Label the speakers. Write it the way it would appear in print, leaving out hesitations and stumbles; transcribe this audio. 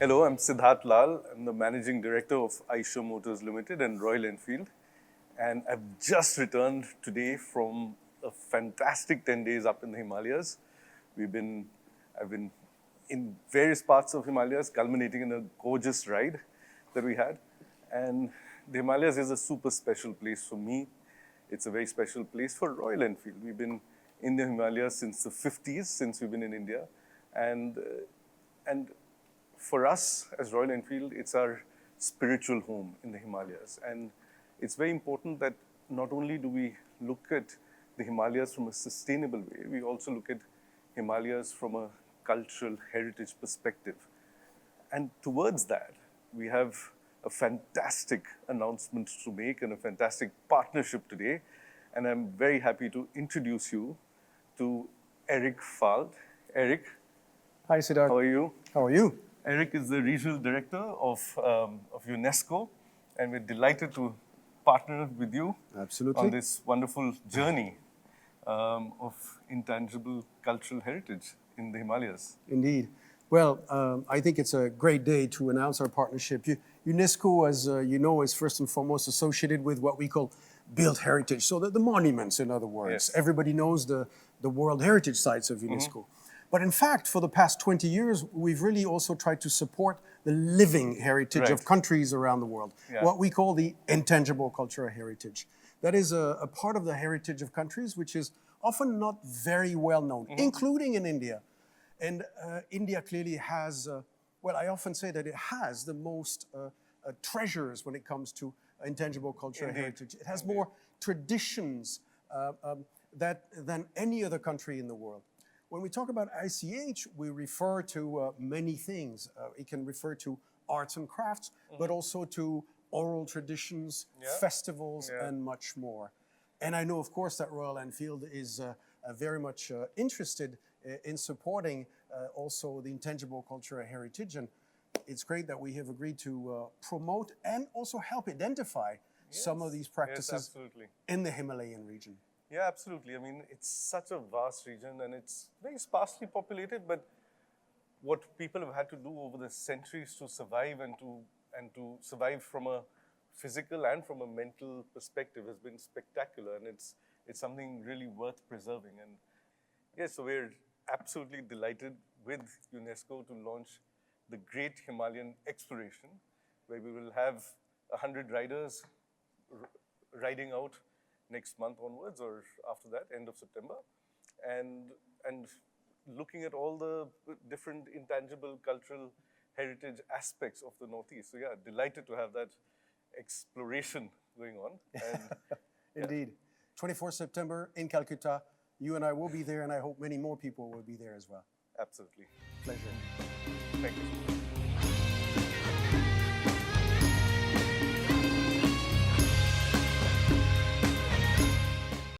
Speaker 1: Hello, I'm Siddhartha Lal. I'm the Managing Director of Eicher Motors Limited and Royal Enfield. And I've just returned today from a fantastic 10 days up in the Himalayas. I've been in various parts of Himalayas, culminating in a gorgeous ride that we had. And the Himalayas is a super special place for me. It's a very special place for Royal Enfield. We've been in the Himalayas since the 50s, since we've been in India. And for us as Royal Enfield, it's our spiritual home in the Himalayas. And it's very important that not only do we look at the Himalayas from a sustainable way, we also look at Himalayas from a cultural heritage perspective. And towards that, we have a fantastic announcement to make and a fantastic partnership today. And I'm very happy to introduce you to Eric Falt. Eric,
Speaker 2: Hi, Siddhartha.
Speaker 1: how are you?
Speaker 2: How are you?
Speaker 1: Eric is the Regional Director of UNESCO, and we're delighted to partner with you
Speaker 2: Absolutely.
Speaker 1: on this wonderful journey of intangible cultural heritage in the Himalayas.
Speaker 2: Indeed. Well, I think it's a great day to announce our partnership. UNESCO, as you know, is first and foremost associated with what we call built heritage. So the monuments, in other words.
Speaker 1: Yes.
Speaker 2: Everybody knows the World Heritage Sites of UNESCO. But in fact, for the past 20 years, we've really also tried to support the living heritage of
Speaker 1: Right.
Speaker 2: countries around the world,
Speaker 1: Yeah.
Speaker 2: what we call the intangible cultural heritage. That is a part of the heritage of countries which is often not very well known, including in India. And India clearly has, well, I often say that it has the most treasures when it comes to intangible cultural
Speaker 1: Indeed.
Speaker 2: heritage. It has more traditions than any other country in the world. When we talk about ICH, we refer to many things. It can refer to arts and crafts, but also to oral traditions, festivals, and much more. And I know, of course, that Royal Enfield is very much interested in supporting also the intangible cultural heritage. And it's great that we have agreed to promote and also help identify some of these practices
Speaker 1: absolutely.
Speaker 2: in the Himalayan region.
Speaker 1: Yeah, absolutely. I mean, it's such a vast region and it's very sparsely populated, but what people have had to do over the centuries to survive and to survive from a physical and from a mental perspective has been spectacular, and it's something really worth preserving. And yes, so we're absolutely delighted with UNESCO to launch the Great Himalayan Exploration, where we will have 100 riders riding out next month onwards, or after that, end of September, and looking at all the different intangible cultural heritage aspects of the Northeast. So yeah, delighted to have that exploration going on. And
Speaker 2: Indeed. 24th September in Calcutta. You and I will be there, and I hope many more people will be there as well.
Speaker 1: absolutely.
Speaker 2: Pleasure.
Speaker 1: Thank you.